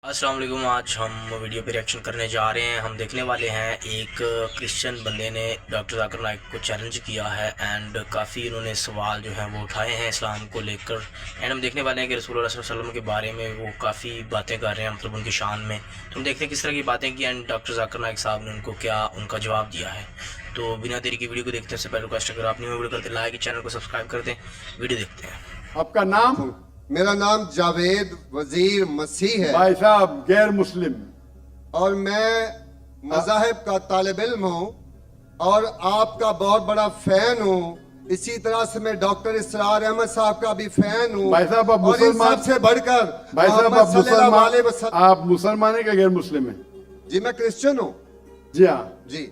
السلام علیکم۔ آج ہم ویڈیو پہ ریئیکشن کرنے جا رہے ہیں۔ ہم دیکھنے والے ہیں ایک کرسچن بندے نے ڈاکٹر ذاکر نائک کو چیلنج کیا ہے اینڈ کافی انہوں نے سوال جو ہیں وہ اٹھائے ہیں اسلام کو لے کر، اینڈ ہم دیکھنے والے ہیں کہ رسول اللہ صلی اللہ علیہ وسلم کے بارے میں وہ کافی باتیں کر رہے ہیں، مطلب ان کی شان میں۔ تو ہم دیکھتے ہیں کس طرح کی باتیں کی اینڈ ڈاکٹر ذاکر نائک صاحب نے ان کو کیا ان کا جواب دیا ہے۔ تو بنا دیری کی ویڈیو کو دیکھتے ہیں۔ اس سے پہلے ریکویسٹ اگر آپ نے ویڈیو کرتے لائک چینل کو سبسکرائب کر دیں۔ ویڈیو دیکھتے ہیں۔ آپ کا نام؟ میرا نام جاوید وزیر مسیح ہے بھائی صاحب غیر مسلم، اور میں مذاہب کا طالب علم ہوں اور آپ کا بہت بڑا فین ہوں۔ اسی طرح سے میں ڈاکٹر اسرار احمد صاحب کا بھی فین ہوں۔ بھائی صاحب آپ اور ان مسلمان، سب سے بڑھ کر بھائی صاحب آپ محمد صلی اللہ علیہ وسلم۔ آپ مسلمان ہیں کہ غیر مسلم ہیں؟ جی میں کرسچن ہوں۔ جی ہاں، جی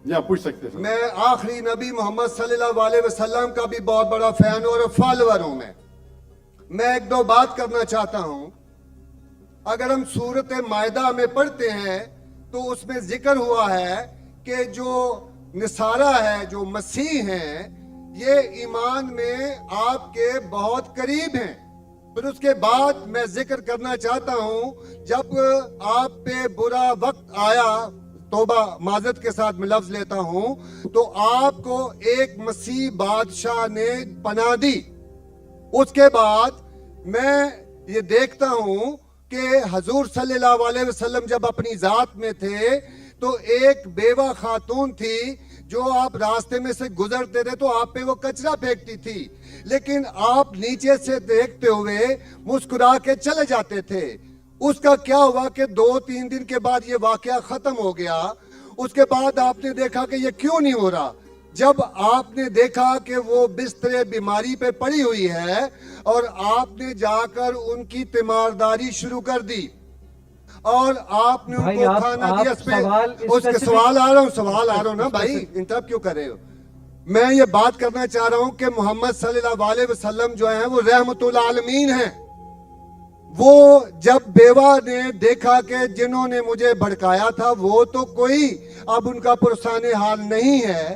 جی ہاں پوچھ سکتے ہیں۔ میں آخری نبی محمد صلی اللہ علیہ وسلم کا بھی بہت بڑا فین ہوں اور فالوور ہوں۔ میں ایک دو بات کرنا چاہتا ہوں۔ اگر ہم سورۃ مائدہ میں پڑھتے ہیں تو اس میں ذکر ہوا ہے کہ جو نصارہ ہے، جو مسیح ہیں، یہ ایمان میں آپ کے بہت قریب ہیں۔ پھر اس کے بعد میں ذکر کرنا چاہتا ہوں، جب آپ پہ برا وقت آیا، توبہ معذرت کے ساتھ میں لفظ لیتا ہوں، تو آپ کو ایک مسیح بادشاہ نے پناہ دی۔ اس کے بعد میں یہ دیکھتا ہوں کہ حضور صلی اللہ علیہ وسلم جب اپنی ذات میں تھے تو ایک بیوہ خاتون تھی جو آپ راستے میں سے گزرتے تھے تو آپ پہ وہ کچرا پھینکتی تھی، لیکن آپ نیچے سے دیکھتے ہوئے مسکرا کے چلے جاتے تھے۔ اس کا کیا ہوا کہ 2-3 دن کے بعد یہ واقعہ ختم ہو گیا۔ اس کے بعد آپ نے دیکھا کہ یہ کیوں نہیں ہو رہا۔ جب آپ نے دیکھا کہ وہ بستر بیماری پہ پڑی ہوئی ہے اور آپ نے جا کر ان کی تیمارداری شروع کر دی اور آپ نے ان کو کھانا دیا۔ اس کے سوال آ رہا ہوں نا بھائی، انٹرپٹ کیوں کر رہے ہو؟ میں یہ بات کرنا چاہ رہا ہوں کہ محمد صلی اللہ علیہ وسلم جو ہیں وہ رحمت العالمین ہیں۔ وہ جب بیوہ نے دیکھا کہ جنہوں نے مجھے بھڑکایا تھا وہ تو کوئی اب ان کا پرسان حال نہیں ہے،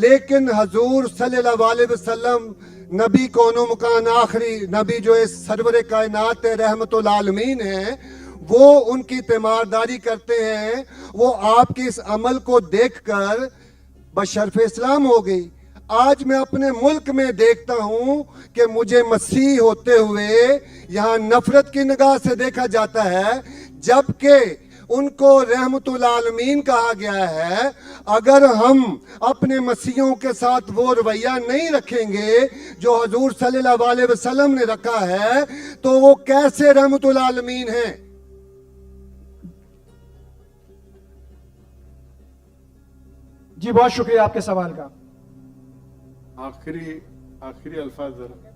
لیکن حضور صلی اللہ علیہ وسلم نبی کون و مکان آخری نبی جو اس سرور کائنات رحمت العالمین ہیں، وہ ان کی تیمارداری کرتے ہیں۔ وہ آپ کے اس عمل کو دیکھ کر بشرف اسلام ہو گئی۔ آج میں اپنے ملک میں دیکھتا ہوں کہ مجھے مسیح ہوتے ہوئے یہاں نفرت کی نگاہ سے دیکھا جاتا ہے، جبکہ ان کو رحمت العالمین کہا گیا ہے۔ اگر ہم اپنے مسیحوں کے ساتھ وہ رویہ نہیں رکھیں گے جو حضور صلی اللہ علیہ وسلم نے رکھا ہے تو وہ کیسے رحمت العالمین ہیں؟ جی بہت شکریہ آپ کے سوال کا۔ آخری الفاظ ذرا۔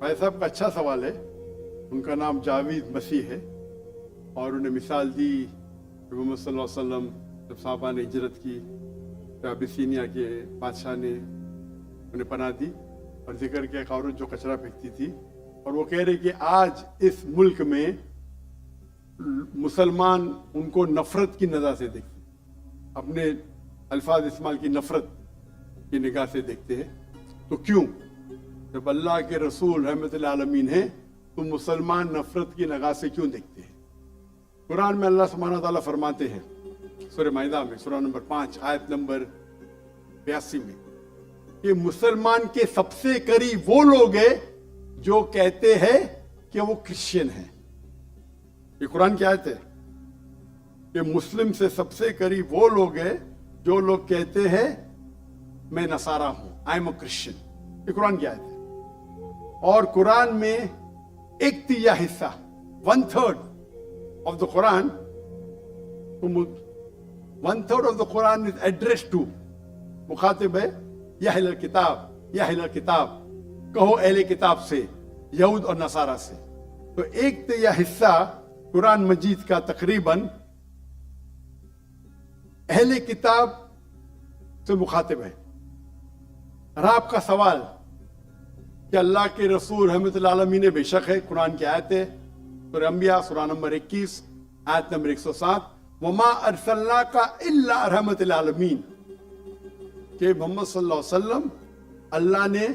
بھائی صاحب کا اچھا سوال ہے۔ ان کا نام جاوید مسیح ہے اور انہیں مثال دی کہ محمد صلی اللہ علیہ وسلم جب صحابہ نے ہجرت کی تو ابیسینیا کے بادشاہ نے انہیں پناہ دی، اور ذکر کیا ایک عورت جو کچرا پھینکتی تھی، اور وہ کہہ رہے کہ آج اس ملک میں مسلمان ان کو نفرت کی نظر سے دیکھتے ہیں، اپنے الفاظ استعمال کی نفرت کی نگاہ سے دیکھتے ہیں۔ تو کیوں؟ جب اللہ کے رسول رحمت العالمین ہیں تو مسلمان نفرت کی نگاہ سے کیوں دیکھتے ہیں؟ قرآن میں اللہ سبحانہ تعالیٰ فرماتے ہیں سورہ مائدہ میں سورہ نمبر 5 آیت نمبر 82 میں کہ مسلمان کے سب سے قریب وہ لوگ ہیں جو کہتے ہیں کہ وہ کرسچن ہیں۔ یہ قرآن کی آیت ہے کہ مسلم سے سب سے قریب وہ لوگ ہیں جو لوگ کہتے ہیں میں نصارہ ہوں، آئی ایم اے کرسچن۔ یہ قرآن کی آیت ہے، اور قرآن میں ایک تیہ حصہ 1/3 of the Quran, 1/3 of the Quran is addressed to، مخاطب ہے یا اہل کتاب، یا اہل کتاب، کہو اہل کتاب سے، یہود اور نصارہ سے۔ تو ایک تیہ حصہ قرآن مجید کا تقریباً اہل کتاب سے مخاطب ہے۔ اور آپ کا سوال کہ اللہ کے رسول رحمت العالمین بے شک ہے، قرآن کی آیت ہے سورہ انبیاء سورہ نمبر 21 آیت نمبر 107، وما ارسلناک الا رحمت العالمین، کہ محمد صلی اللہ علیہ وسلم अल्लाह ने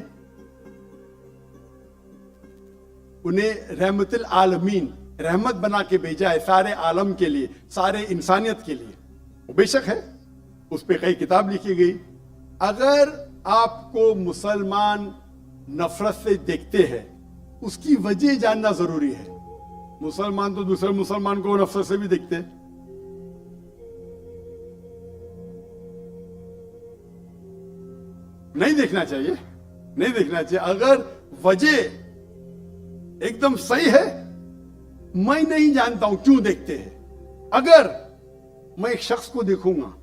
उन्हें रहमतुल आलमीन, रहमत बना के भेजा है सारे आलम के लिए, सारे इंसानियत के लिए। बेशक है, उस पे कई किताब लिखी गई। अगर आपको मुसलमान नफरत से देखते हैं, उसकी वजह जानना जरूरी है। मुसलमान तो दूसरे मुसलमान को नफरत से भी देखते हैं। नहीं देखना चाहिए, नहीं देखना चाहिए। अगर वजह एकदम सही है, मैं नहीं जानता हूं क्यों देखते हैं। अगर मैं एक शख्स को देखूंगा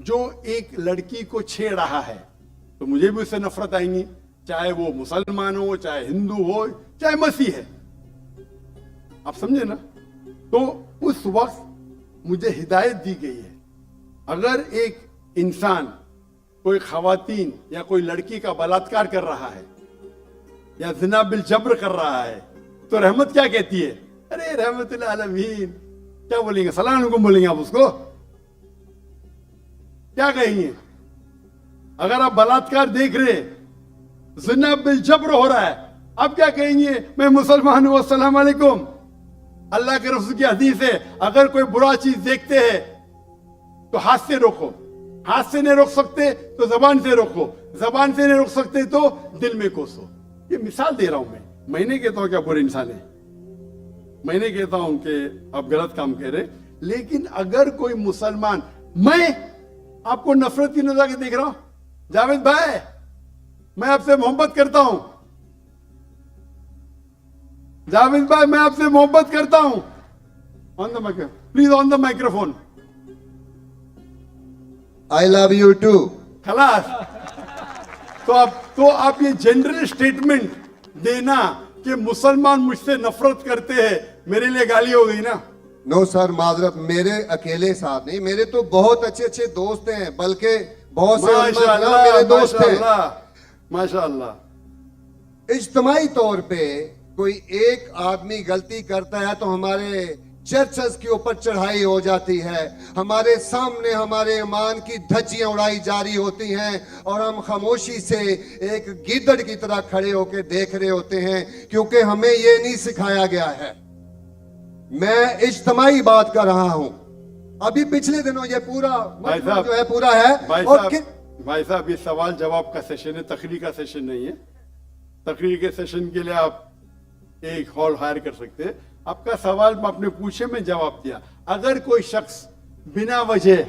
जो एक लड़की को छेड़ रहा है, तो मुझे भी उससे नफरत आएंगी, चाहे वो मुसलमान हो, चाहे हिंदू हो, चाहे मसीह है। आप समझे ना? तो उस वक्त मुझे हिदायत दी गई है, अगर एक इंसान कोई खवातीन या कोई लड़की का बलात्कार कर रहा है या ज़िना बिल जब्र कर रहा है, तो रहमत क्या कहती है? अरे रहमतुल आलमीन। क्या बोलेंगे? सलाम अलैकुम बोलेंगे आप उसको? क्या कहेंगे? अगर आप बलात्कार देख रहे, ज़िना बिल जब्र हो रहा है, आप क्या कहेंगे? मैं मुसलमान हूं, अस्सलाम वालेकुम। अल्लाह के रसूल की हदीस है, अगर कोई बुरा चीज देखते हैं तो हाथ से रोको, हाथ से नहीं रोक सकते तो जबान से रोको, जबान से नहीं रोक सकते तो दिल में कोसो। ये मिसाल दे रहा हूं मैं नहीं कहता हूं कि आप बुरे इंसान है, मैं नहीं कहता हूं कि आप गलत काम कह रहे, लेकिन अगर कोई मुसलमान, मैं आपको नफरत की नजर से देख रहा हूं, जावेद भाई मैं आपसे मोहब्बत करता हूं, जावेद भाई मैं आपसे मोहब्बत करता हूं, on the microphone please, on the microphone, I love you too. खलास। तो आप ये जनरल स्टेटमेंट देना कि मुसलमान मुझसे नफरत करते हैं, मेरे लिए गाली हो गई ना? नो सर, माजरत, मेरे अकेले साथ नहीं, मेरे तो बहुत अच्छे अच्छे दोस्त हैं, बल्कि बहुत से उलमा मेरे दोस्त हैं। माशाअल्लाह। इज्तमाई तौर पे कोई एक आदमी गलती करता है तो हमारे चर्चेस के ऊपर चढ़ाई हो जाती है, हमारे सामने हमारे ईमान की धज्जियां उड़ाई जारी होती हैं और हम खामोशी से एक गिद्दड़ की तरह खड़े होकर देख रहे होते हैं, क्योंकि हमें ये नहीं सिखाया गया है। मैं इज्तमाई बात कर रहा हूं। अभी पिछले दिनों ये पूरा मसला जो है पूरा है। भाई साहब ये सवाल जवाब का सेशन है, तकरीर का सेशन नहीं है। तकरीर के सेशन के लिए आप एक हॉल हायर कर सकते हैं। आपका सवाल आपने पूछे, मैं जवाब दिया। अगर कोई शख्स बिना वजह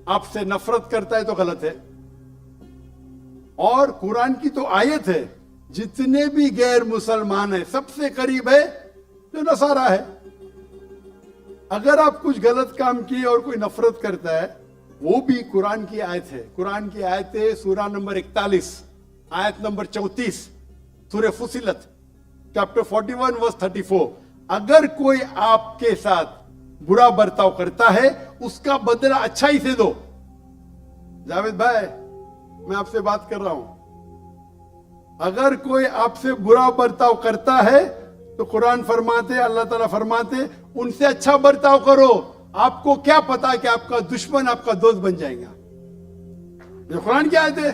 आपसे नफरत करता है तो गलत है। और कुरान की तो आयत है, जितने भी गैर मुसलमान है सबसे करीब है जो नसारा है। अगर आप कुछ गलत काम किए और कोई नफरत करता है, वो भी कुरान की आयत है। कुरान की आयत है सूरा नंबर 41 आयत नंबर 34 सूरह फुसिलत चैप्टर 41 वर्स 34। अगर कोई आपके साथ बुरा बर्ताव करता है, उसका बदला अच्छाई से दो। जावेद भाई मैं आपसे बात कर रहा हूं। अगर कोई आपसे बुरा बर्ताव करता है तो कुरान फरमाते, अल्लाह ताला फरमाते, उनसे अच्छा बर्ताव करो। आपको क्या पता कि आपका दुश्मन आपका दोस्त बन जाएगा। ये कुरान की आयत है,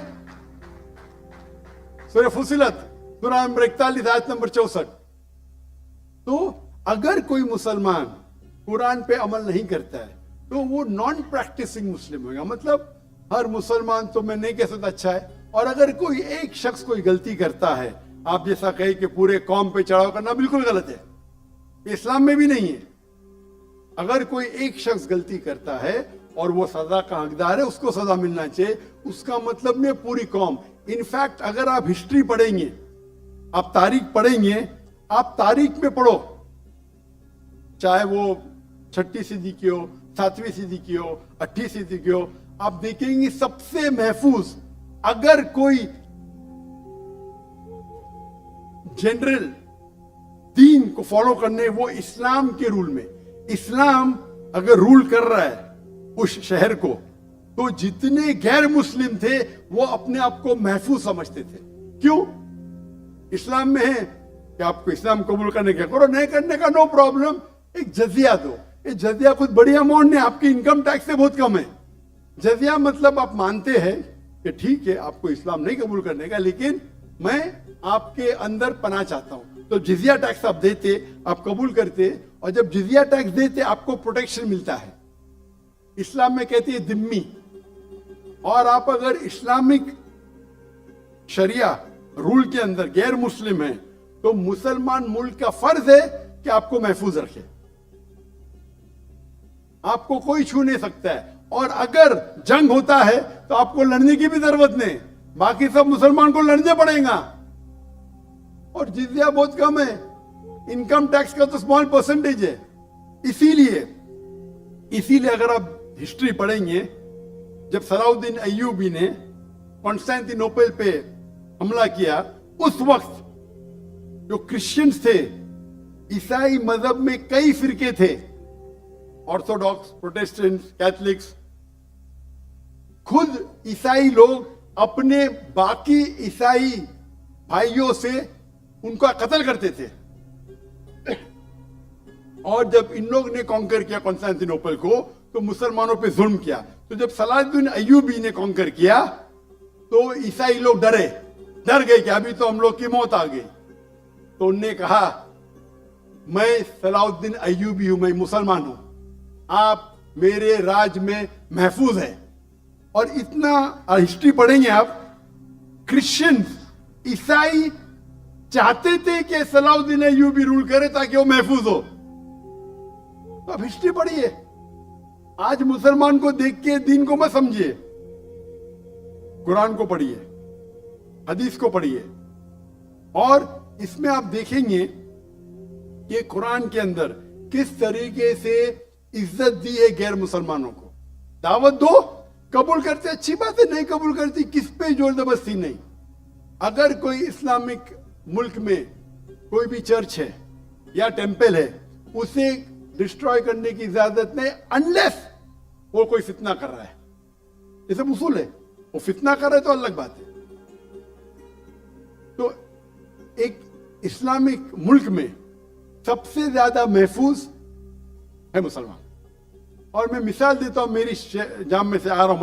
सूरह फुसिलत सूरा नंबर 41 आयत नंबर 64। तो अगर कोई मुसलमान कुरान पे अमल नहीं करता है तो वो नॉन प्रैक्टिसिंग मुस्लिम होगा। मतलब हर मुसलमान तो मैं नहीं कह सकता अच्छा है। और अगर कोई एक शख्स कोई गलती करता है, आप जैसा कहे कि पूरे कौम पे चढ़ाव करना बिल्कुल गलत है, इस्लाम में भी नहीं है। अगर कोई एक शख्स गलती करता है और वो सजा का हकदार है, उसको सजा मिलना चाहिए। उसका मतलब नहीं पूरी कौम। इनफैक्ट अगर आप हिस्ट्री पढ़ेंगे, आप तारीख पढ़ेंगे, आप तारीख में पढ़ो, चाहे वो 6वीं सदी की हो, 7वीं सदी की हो, 8वीं सदी की हो, आप देखेंगे सबसे महफूज अगर कोई जनरल दीन को फॉलो करने, वो इस्लाम के रूल में, इस्लाम अगर रूल कर रहा है उस शहर को, तो जितने गैर मुस्लिम थे वो अपने आप को महफूज समझते थे। क्यों? इस्लाम में है कि आपको इस्लाम कबूल करने का करो, नहीं करने का नो प्रॉब्लम, एक जजिया दो। ये जजिया कुछ बड़ी अमाउंट नहीं, आपकी इनकम टैक्स से बहुत कम है। जजिया मतलब आप मानते हैं कि ठीक है आपको इस्लाम नहीं कबूल करने का, लेकिन मैं आपके अंदर पनाह चाहता हूं। तो जिजिया टैक्स आप देते, आप कबूल करते, और जब जिजिया टैक्स देते आपको प्रोटेक्शन मिलता है। इस्लाम में कहते हैं दिम्मी, और आप अगर इस्लामिक शरिया रूल के अंदर गैर मुस्लिम हैं तो मुसलमान मुल्क का फर्ज है कि आपको महफूज रखे, आपको कोई छू नहीं सकता है। और अगर जंग होता है तो आपको लड़ने की भी जरूरत नहीं, बाकी सब मुसलमान को लड़ने पड़ेगा। और जिजिया बहुत कम है, इनकम टैक्स का तो स्मॉल परसेंटेज है। इसीलिए अगर आप हिस्ट्री पढ़ेंगे, जब सलाउद्दीन अय्यूबी ने कॉन्स्टेंटिनोपल पे हमला किया, उस वक्त जो क्रिश्चियंस थे, ईसाई मजहब में कई फिरके थे, ऑर्थोडॉक्स, प्रोटेस्टेंट्स, कैथलिक्स, खुद ईसाई लोग अपने बाकी ईसाई भाइयों से उनका कत्ल करते थे। और जब इन लोग ने कॉन्कर किया कॉन्स्टेंटिनोपल को, तो मुसलमानों पे जुल्म किया। तो जब सलाहुद्दीन अय्यूबी ने कॉन्कर किया तो ईसाई लोग डर गए कि अभी तो हम लोग की मौत आ गई। तो उनने कहा, मैं सलाहुद्दीन अय्यूबी हूं, मैं मुसलमान हूं, आप मेरे राज में महफूज है। और इतना हिस्ट्री पढ़ेंगे आप, क्रिश्चियंस, ईसाई चाहते थे कि सलाहुद्दीन अय्यूबी रूल करे ताकि वो महफूज हो। तो अब हिस्ट्री पढ़िए, आज मुसलमान को देख के दीन को मत समझिए, कुरान को पढ़िए, हदीस को पढ़िए। और इसमें आप देखेंगे कि कुरान के अंदर किस तरीके से इज्जत दी है गैर मुसलमानों को। दावत दो, कबूल करते अच्छी बात है, नहीं कबूल करती किस पे जोर जबरदस्ती नहीं। अगर कोई इस्लामिक मुल्क में कोई भी चर्च है या टेंपल है, उसे डिस्ट्रॉय करने की इजाजत नहीं, अनलेस वो कोई फितना कर रहा है। ये सब उसूल है। वो फितना कर रहा है तो अलग बात है। तो एक इस्लामिक मुल्क में सबसे ज्यादा महफूज है मुसलमान। और मैं मिसाल देता हूं, मेरी जाम में से आ रहा हूं,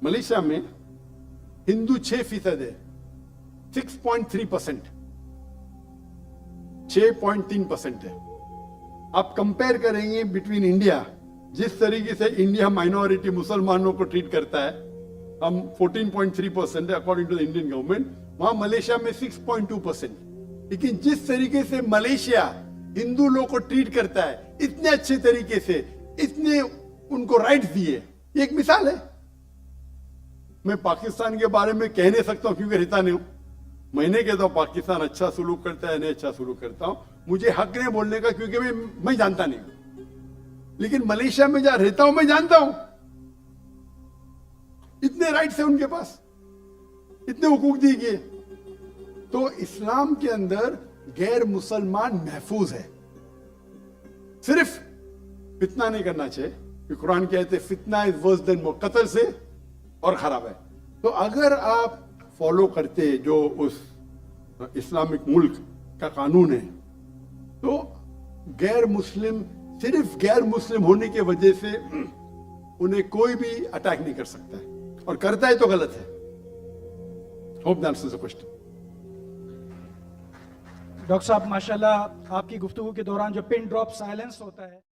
मलेशिया में हिंदू 6% है, 6.3%, 6.3% है। आप कंपेयर करेंगे बिटवीन इंडिया, जिस तरीके से इंडिया माइनॉरिटी मुसलमानों को ट्रीट करता है, हम 14.3% है according to the Indian government, वहां मलेशिया में 6.2%। लेकिन जिस तरीके से मलेशिया हिंदू लोगों को ट्रीट करता है, इतने अच्छे तरीके से, इतने उनको राइट्स दिए, ये एक मिसाल है। मैं पाकिस्तान के बारे में कह नहीं सकता हूं क्योंकि रहता नहीं हूं। मैं नहीं कहता हूं पाकिस्तान अच्छा सुलूक करता है, नहीं अच्छा सुलूक करता हूं, मुझे हक नहीं बोलने का क्योंकि मैं जानता नहीं हूं। लेकिन मलेशिया में जहां रहता हूं मैं जानता हूं, इतने राइट्स है उनके पास, इतने हुकूक दिए गए। तो इस्लाम के अंदर गैर मुसलमान महफूज है। सिर्फ फितना नहीं करना चाहिए, कि कुरान कहते हैं फितना इज वर्स देन मौत, कत्ल से और खराब है। तो अगर आप फॉलो करते जो उस इस्लामिक मुल्क का कानून है, तो गैर मुस्लिम, सिर्फ गैर मुस्लिम होने की वजह से उन्हें कोई भी अटैक नहीं कर सकता है, और करता है तो गलत है। Hope that answers the question. Doctor साहब माशाल्लाह, आपकी गुफ्तगू के दौरान जो पिन ड्रॉप साइलेंस होता है